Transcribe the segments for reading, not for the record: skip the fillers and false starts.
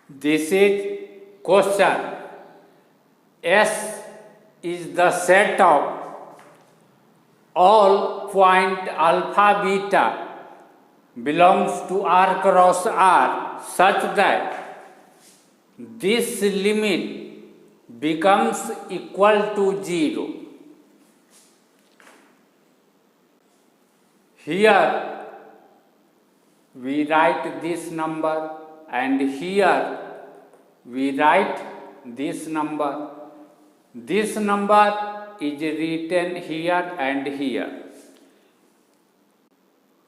This is question. S is the set of all point alpha beta belongs to R cross R such that this limit becomes equal to 0. Here we write this number and here we write this number. This number is written here and here.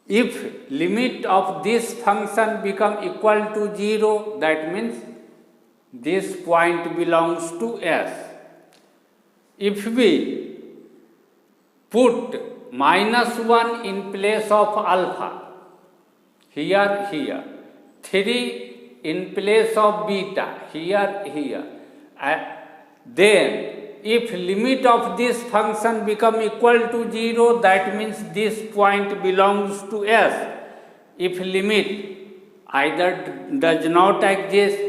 If limit of this function become equal to 0, that means this point belongs to S. If we put -1 in place of alpha, here, 3 in place of beta, here, then if limit of this function become equal to 0, that means this point belongs to S. If limit either does not exist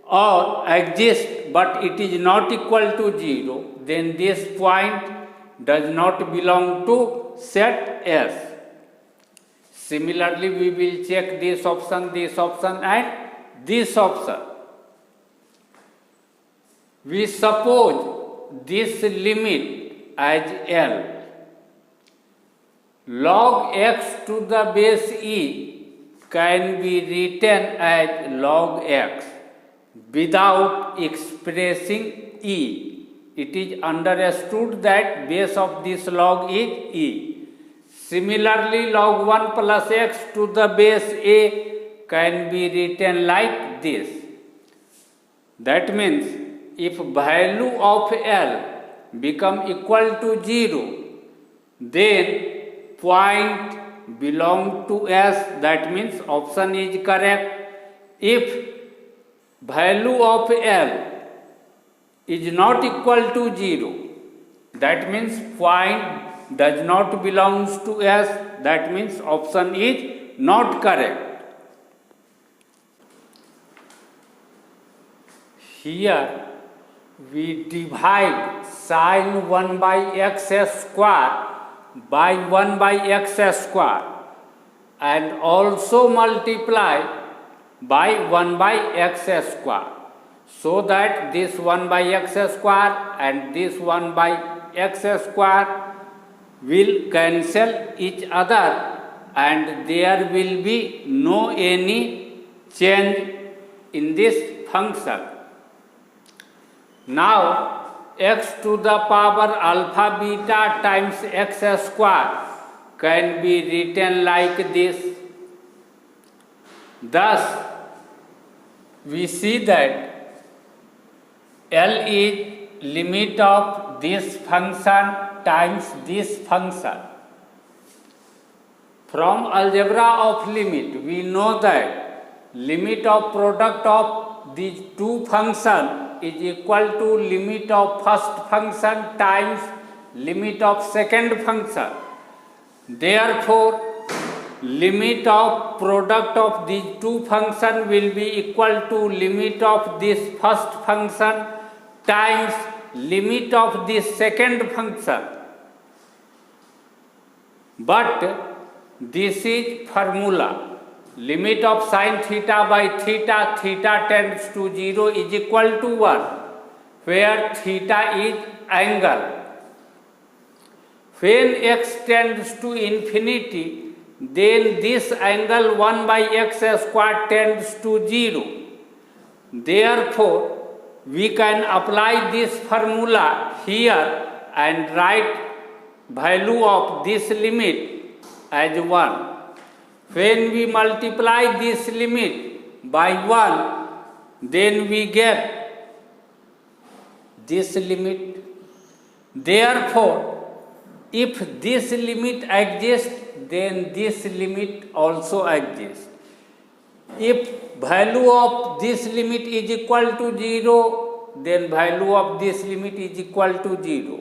or exists but it is not equal to 0, then this point does not belong to set S. Similarly, we will check this option and this option. We suppose this limit as L. Log x to the base e can be written as log x without expressing e. It is understood that base of this log is e. Similarly, log 1 plus x to the base a can be written like this. That means if value of L become equal to 0, then point belong to S. That means option is correct. If value of L is not equal to 0, that means point does not belongs to S. That means option is not correct. Here we divide sin 1 by x square by 1 by x square and also multiply by 1 by x square, so that this 1 by x square and this 1 by x square will cancel each other and there will be no any change in this function. Now x to the power alpha beta times x square can be written like this. Thus, we see that L is limit of this function times this function. From algebra of limit, we know that limit of product of these two functions is equal to limit of first function times limit of second function. Therefore, limit of product of these two functions will be equal to limit of this first function times limit of this second function. But this is formula. Limit of sin theta by theta, theta tends to 0 is equal to 1, where theta is angle. When x tends to infinity, then this angle 1 by x square tends to 0. Therefore, we can apply this formula here and write value of this limit as 1. When we multiply this limit by 1, then we get this limit. Therefore, if this limit exists, then this limit also exists. If value of this limit is equal to 0, then value of this limit is equal to 0.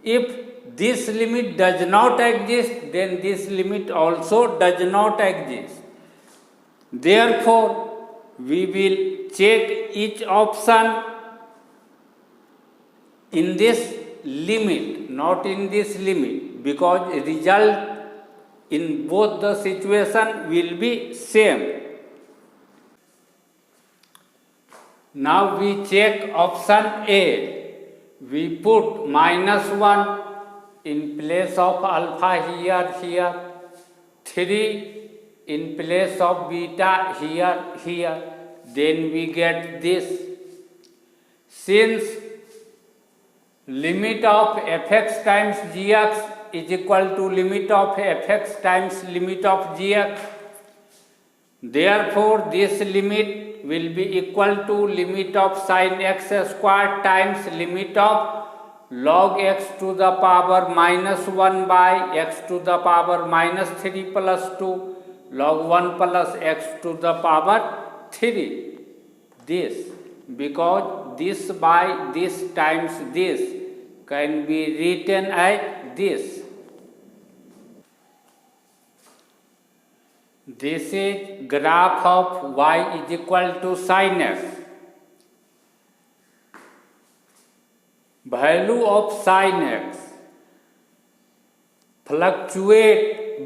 If this limit does not exist, then this limit also does not exist. Therefore, we will check each option in this limit, not in this limit, because result in both the situation will be same. Now we check option A. We put -1 in place of alpha here, 3 in place of beta here, then we get this. Since limit of fx times gx is equal to limit of fx times limit of gx, therefore this limit will be equal to limit of sin x square times limit of log x to the power -1 by x to the power -3 plus 2 log 1 plus x to the power 3. This, because this by this times this can be written as this. This is graph of y is equal to sin x. Value of sin x fluctuate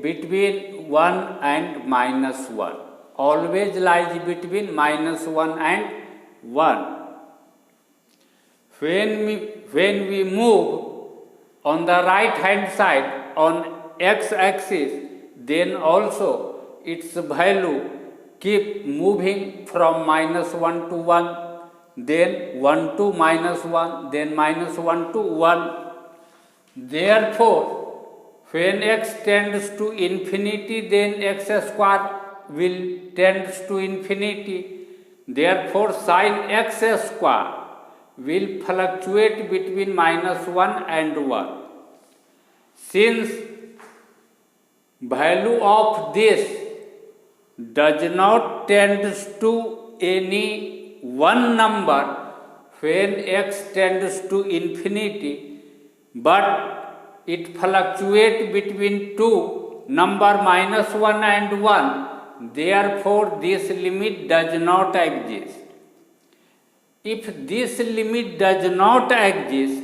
between 1 and -1. Always lies between -1 and 1. When we move on the right hand side on x axis, then also its value keep moving from -1 to 1, then 1 to -1, then -1 to 1. Therefore, when x tends to infinity, then x square will tend to infinity. Therefore, sin x square will fluctuate between -1 and 1. Since value of this does not tend to any one number when x tends to infinity, but it fluctuates between two number -1 and 1, therefore this limit does not exist. If this limit does not exist,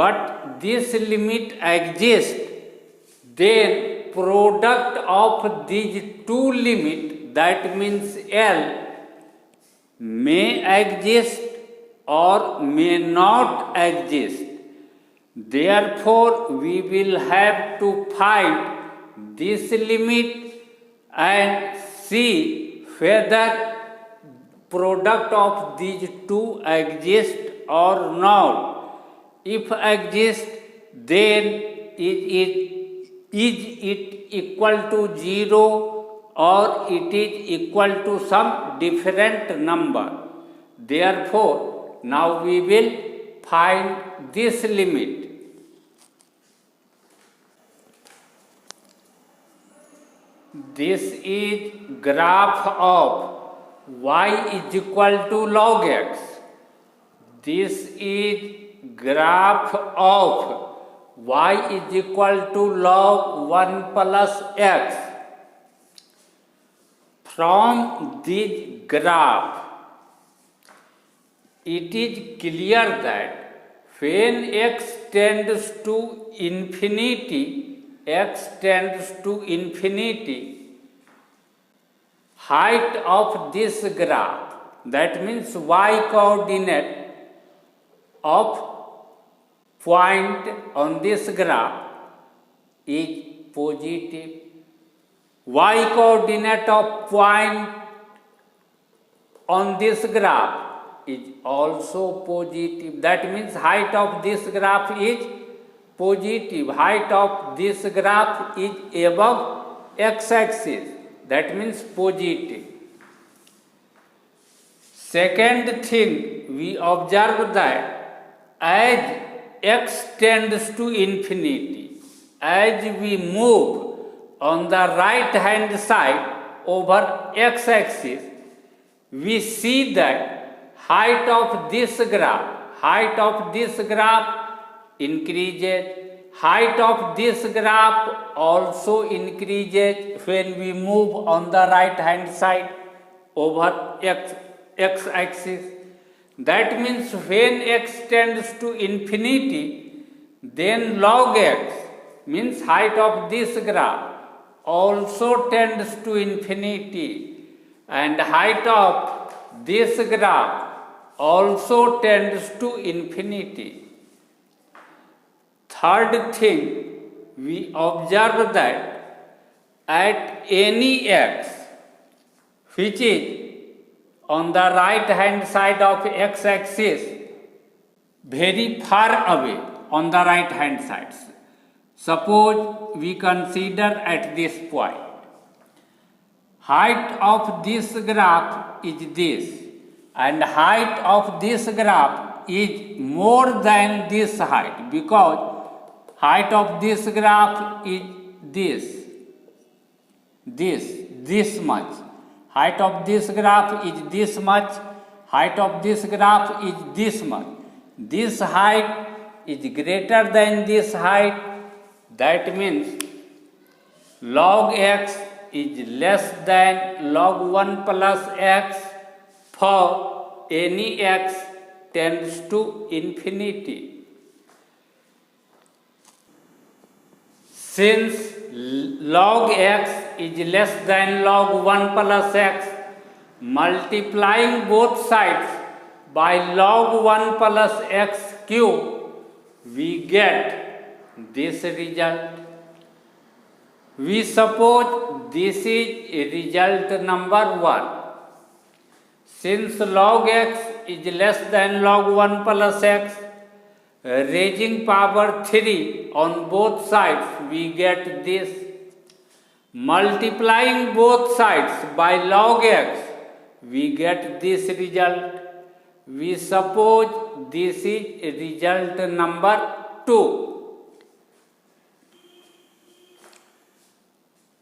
but this limit exists, then product of these two limits, that means L, may exist or may not exist. Therefore, we will have to find this limit and see whether product of these two exist or not. If exist, then is it equal to 0 or it is equal to some different number. Therefore, now we will find this limit. This is graph of y is equal to log x. This is graph of y is equal to log 1 plus x. From this graph, it is clear that when x tends to infinity, height of this graph, that means y coordinate of point on this graph is positive. Y coordinate of point on this graph is also positive. That means height of this graph is positive. Height of this graph is above x-axis. That means positive. Second thing, we observe that as x tends to infinity, as we move on the right hand side over x-axis, we see that height of this graph increases. Height of this graph also increases when we move on the right hand side over x axis. That means when x tends to infinity, then log x means height of this graph also tends to infinity, and height of this graph also tends to infinity. Third thing, we observe that at any x which is on the right hand side of x axis, very far away on the right hand side. Suppose we consider at this point, height of this graph is this, and height of this graph is more than this height, because height of this graph is this much. Height of this graph is this much. Height of this graph is this much. This height is greater than this height. That means log x is less than log 1 plus x for any x tends to infinity. Since log x is less than log 1 plus x, multiplying both sides by log 1 plus x cube, we get this result. We suppose this is result number 1. Since log x is less than log 1 plus x, raising power 3 on both sides, we get this. Multiplying both sides by log x, we get this result. We suppose this is result number 2.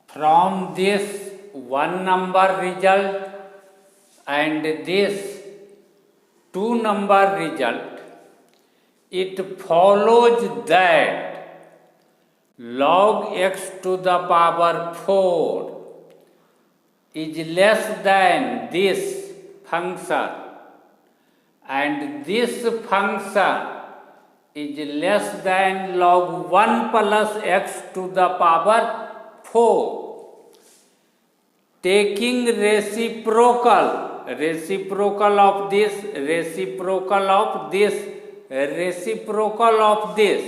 From this 1 number result and this 2 number result, it follows that log x to the power 4 is less than this function, and this function is less than log 1 plus x to the power 4. Taking reciprocal of this, reciprocal of this, reciprocal of this,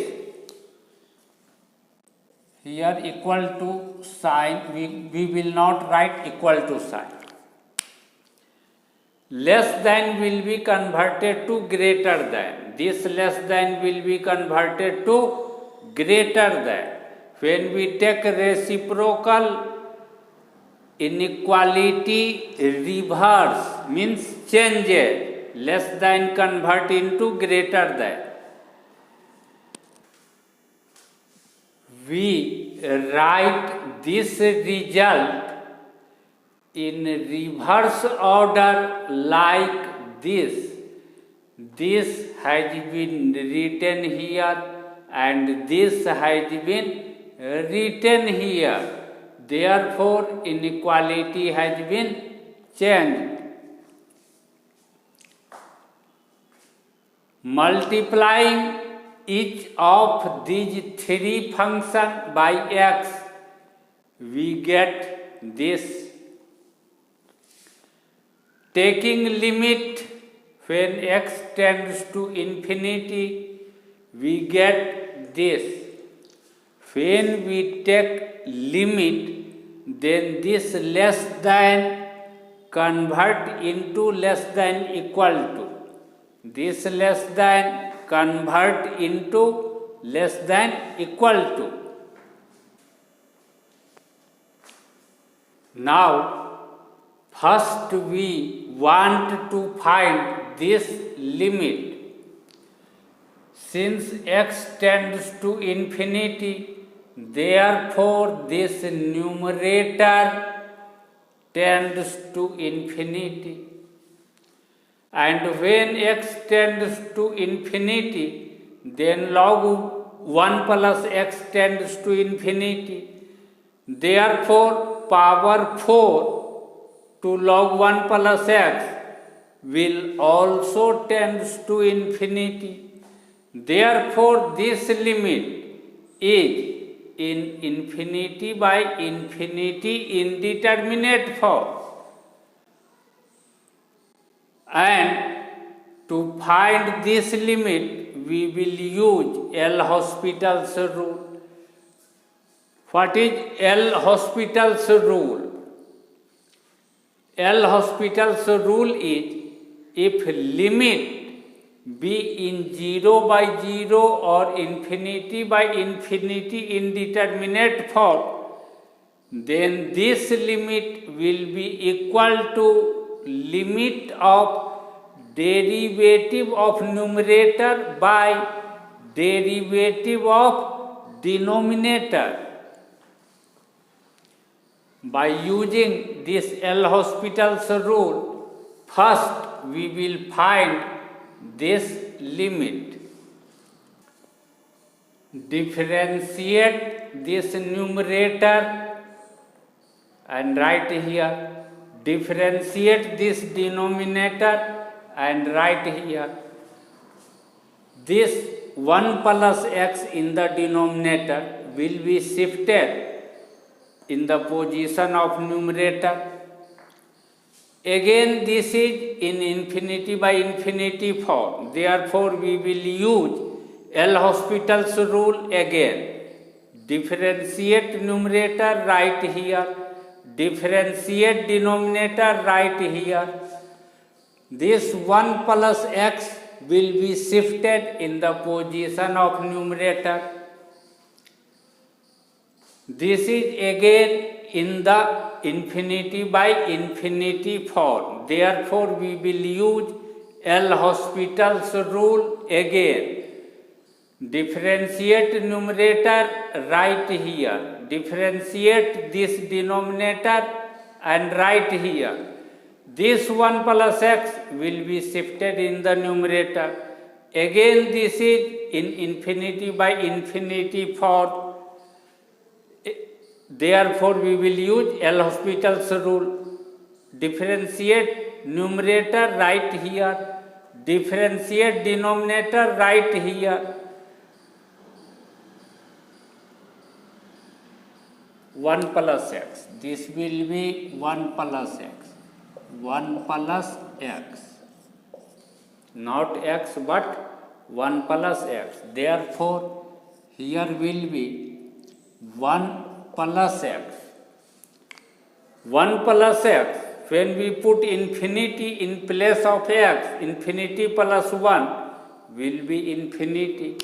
here equal to sign, we will not write equal to sign. Less than will be converted to greater than. This less than will be converted to greater than. When we take reciprocal, inequality reverse means changes. Less than convert into greater than. We write this result in reverse order like this. This has been written here and this has been written here. Therefore, inequality has been changed. Multiplying each of these 3 functions by x, we get this. Taking limit when x tends to infinity, we get this. When we take limit, then this less than convert into less than equal to. This less than convert into less than equal to. Now, first we want to find this limit. Since x tends to infinity, therefore this numerator tends to infinity. And when x tends to infinity, then log 1 plus x tends to infinity. Therefore, power 4 to log 1 plus x will also tends to infinity. Therefore, this limit is in infinity by infinity indeterminate form. And to find this limit, we will use L'Hospital's rule. What is L'Hospital's rule? L'Hospital's rule is, if limit be in 0 by 0 or infinity by infinity indeterminate form, then this limit will be equal to limit of derivative of numerator by derivative of denominator. By using this L'Hospital's rule, first we will find this limit. Differentiate this numerator and write here. Differentiate this denominator and write here. This 1 plus x in the denominator will be shifted in the position of numerator. Again, this is in infinity by infinity form. Therefore, we will use L'Hospital's rule again. Differentiate numerator, write here. Differentiate denominator, write here. This 1 plus x will be shifted in the position of numerator. This is again in the infinity by infinity form. Therefore, we will use L'Hospital's rule again. Differentiate numerator, write here. Differentiate this denominator and write here. This 1 plus x will be shifted in the numerator. Again, this is in infinity by infinity form. Therefore, we will use L'Hospital's rule. Differentiate numerator, write here. Differentiate denominator, write here. 1 plus x. This will be 1 plus x. 1 plus x. Not x but 1 plus x. Therefore, here will be 1 plus x. 1 plus x, when we put infinity in place of x, infinity plus 1 will be infinity,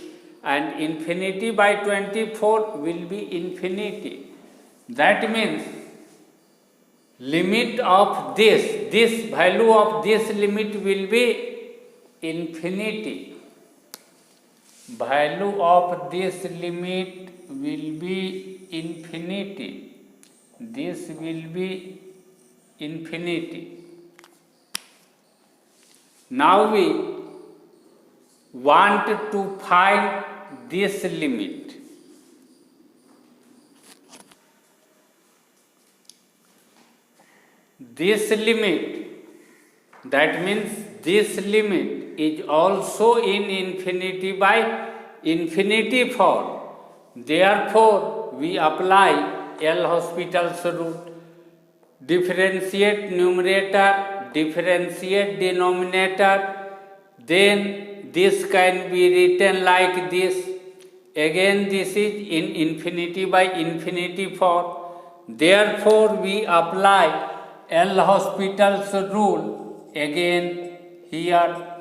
and infinity by 24 will be infinity. That means limit of this value of this limit will be infinity. Value of this limit will be infinity. This will be infinity. Now we want to find this limit. This limit, that means this limit is also in infinity by infinity form. Therefore, we apply L'Hospital's rule. Differentiate numerator, differentiate denominator, then this can be written like this. Again, this is in infinity by infinity form. Therefore, we apply L'Hospital's rule again here.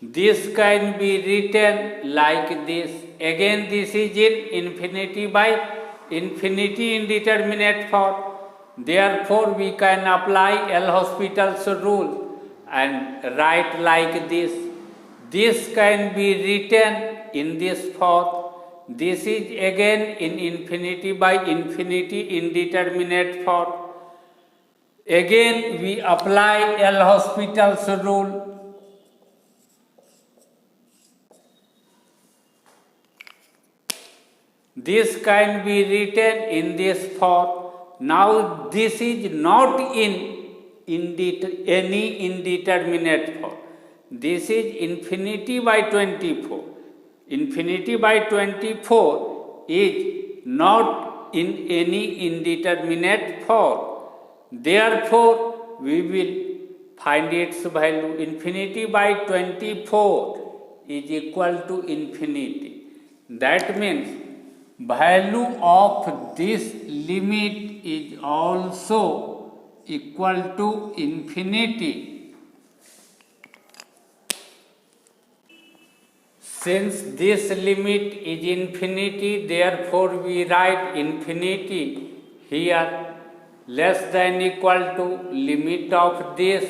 This can be written like this. Again, this is in infinity by infinity indeterminate form. Therefore, we can apply L'Hospital's rule and write like this. This can be written in this form. This is again in infinity by infinity indeterminate form. Again, we apply L'Hospital's rule. This can be written in this form. now this is not in any indeterminate form. This is infinity by 24. Infinity by 24 is not in any indeterminate form. Therefore, we will find its value. Infinity by 24 is equal to infinity. That means value of this limit is also equal to infinity. Since this limit is infinity, therefore we write infinity here less than equal to limit of this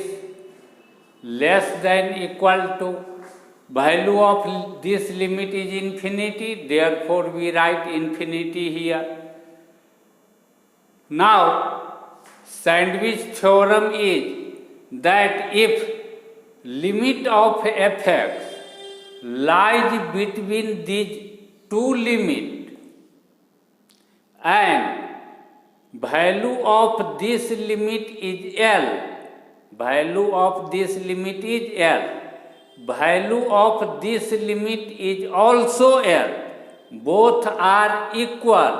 less than equal to value of this limit is infinity, therefore we write infinity here. Now, Sandwich theorem is that if limit of f(x) lies between these two limits and value of this limit is L, value of this limit is L, value of this limit is also L, both are equal,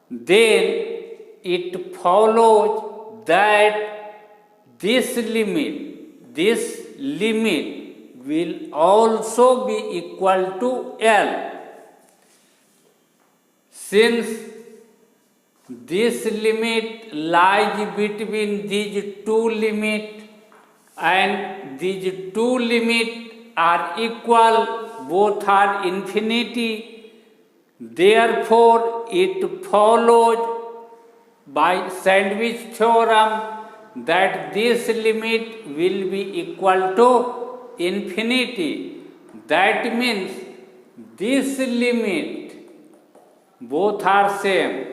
then it follows that this limit will also be equal to L. Since this limit lies between these two limits and these two limits are equal, both are infinity, therefore it follows by Sandwich theorem that this limit will be equal to infinity. That means this limit, both are same,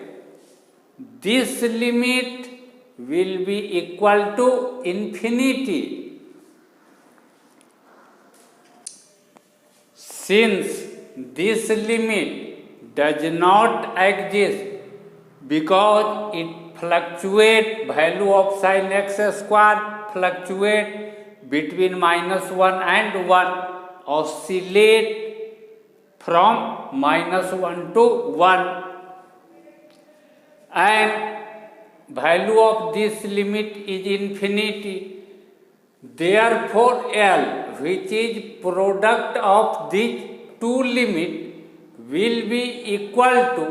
this limit will be equal to infinity. Since this limit does not exist because it fluctuates, value of sin x square fluctuates between -1 and 1, oscillate from -1 to 1, and value of this limit is infinity. Therefore, L, which is product of these two limits, will be equal to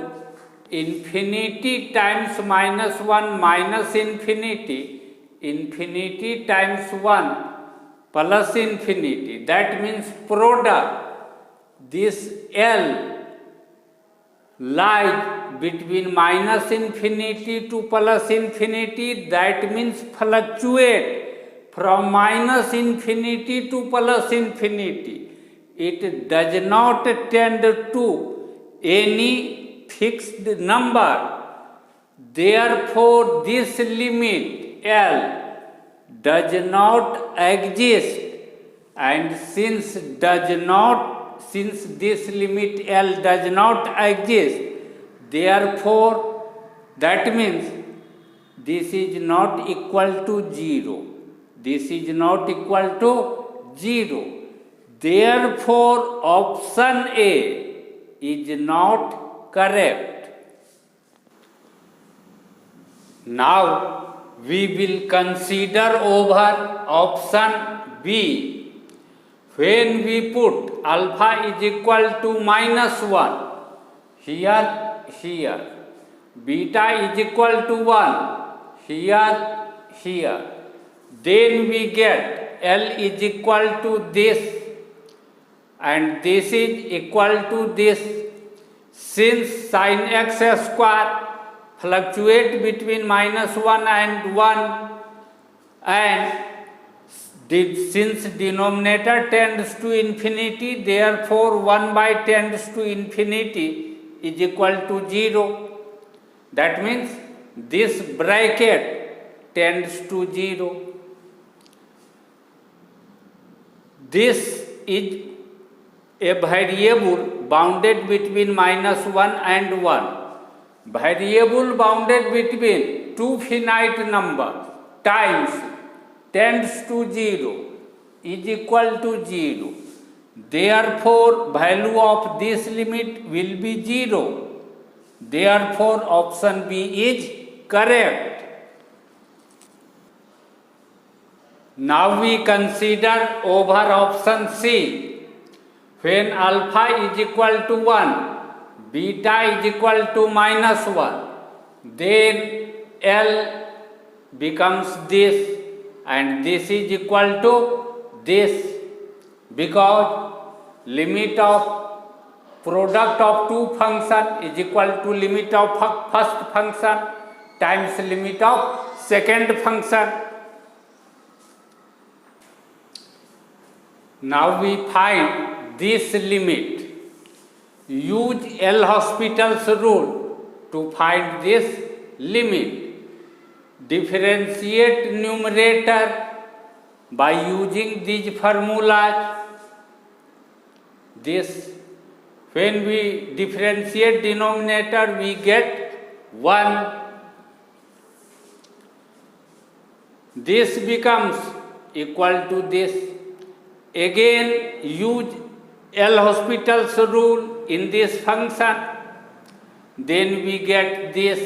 infinity times -1 minus infinity, infinity times 1 plus infinity. That means product, this L lies between minus infinity to plus infinity, that means fluctuate from minus infinity to plus infinity. It does not tend to any fixed number. Therefore, this limit L does not exist, and since this limit L does not exist, therefore that means this is not equal to 0. This is not equal to 0. Therefore, option A is not correct. Now we will consider over option B. When we put alpha is equal to -1 here, beta is equal to 1 here, then we get L is equal to this and this is equal to this. Since sin x square fluctuate between -1 and 1, and since denominator tends to infinity, therefore 1 by tends to infinity is equal to 0. That means this bracket tends to 0. This is a variable bounded between -1 and 1. variable bounded between two finite numbers times tends to 0 is equal to 0. Therefore, value of this limit will be 0. Therefore, option B is correct. Now we consider over option C. When alpha is equal to 1, beta is equal to -1, then L becomes this and this is equal to this, because limit of product of two function is equal to limit of first function times limit of second function. Now we find this limit. Use L'Hospital's rule to find this limit. Differentiate numerator by using these formulas. When we differentiate denominator, we get 1. This becomes equal to this. Again, use L'Hospital's rule in this function. Then we get this.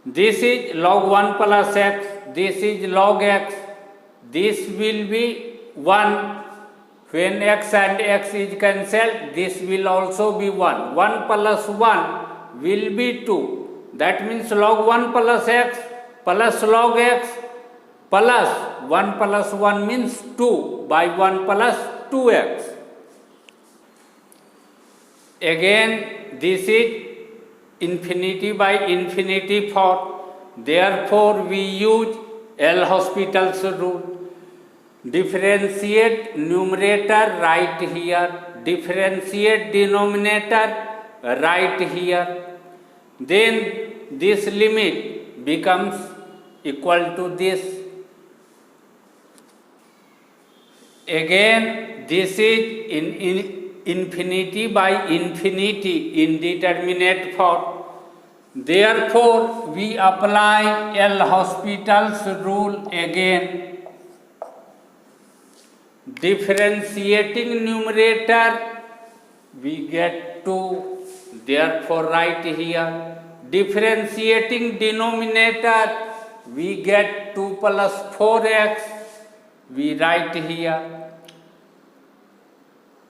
This is log 1 plus x. This is log x. This will be 1. When x and x is cancelled, this will also be 1. 1 plus 1 will be 2. That means log 1 plus x plus log x plus 1 plus 1 means 2 by 1 plus 2x. Again, this is infinity by infinity form. Therefore, we use L'Hospital's rule. Differentiate numerator right here. Differentiate denominator right here. Then this limit becomes equal to this. Again, this is in infinity by infinity indeterminate form. Therefore, we apply L'Hospital's rule again. Differentiating numerator, we get 2. Therefore, write here. Differentiating denominator, we get 2 plus 4x. We write here.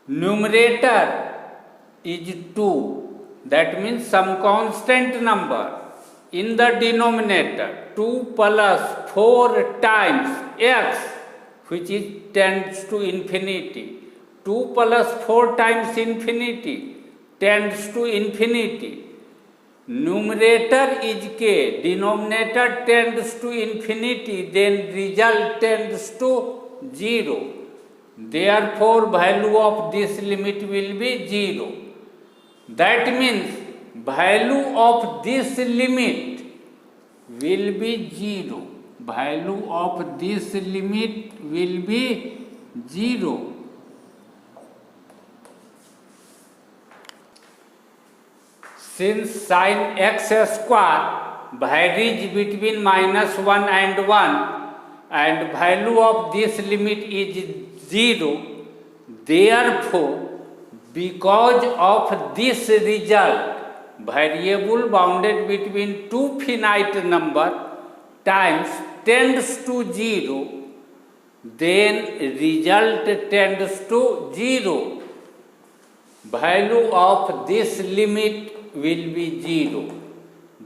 Numerator is 2. That means some constant number. In the denominator, 2 plus 4 times x, which tends to infinity. 2 plus 4 times infinity tends to infinity. Numerator is k, denominator tends to infinity, then result tends to 0. Therefore, value of this limit will be 0. That means value of this limit will be 0. Value of this limit will be 0. Since sin x square varies between -1 and 1 and value of this limit is 0, therefore, because of this result, variable bounded between two finite number times tends to 0, then result tends to 0. Value of this limit will be 0.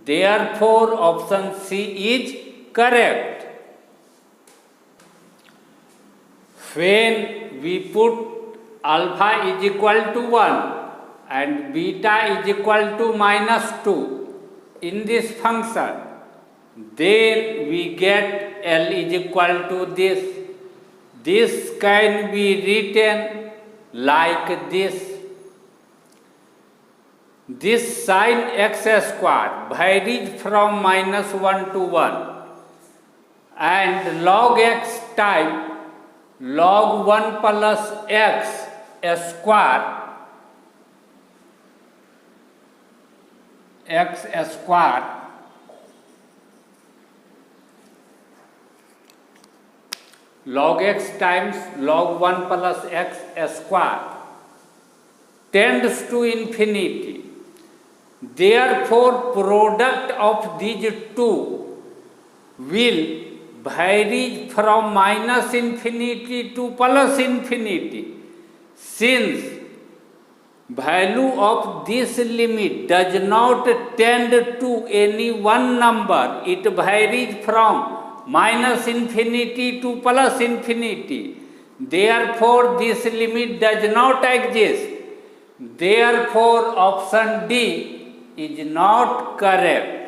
Therefore, option C is correct. When we put alpha is equal to 1 and beta is equal to -2 in this function, then we get L is equal to this. This can be written like this. This sin x square varies from -1 to 1 and log x time log 1 plus x square x square log x times log 1 plus x square tends to infinity. Therefore, product of these two will vary from minus infinity to plus infinity. Since value of this limit does not tend to any one number, it varies from minus infinity to plus infinity. Therefore, this limit does not exist. Therefore, option D is not correct.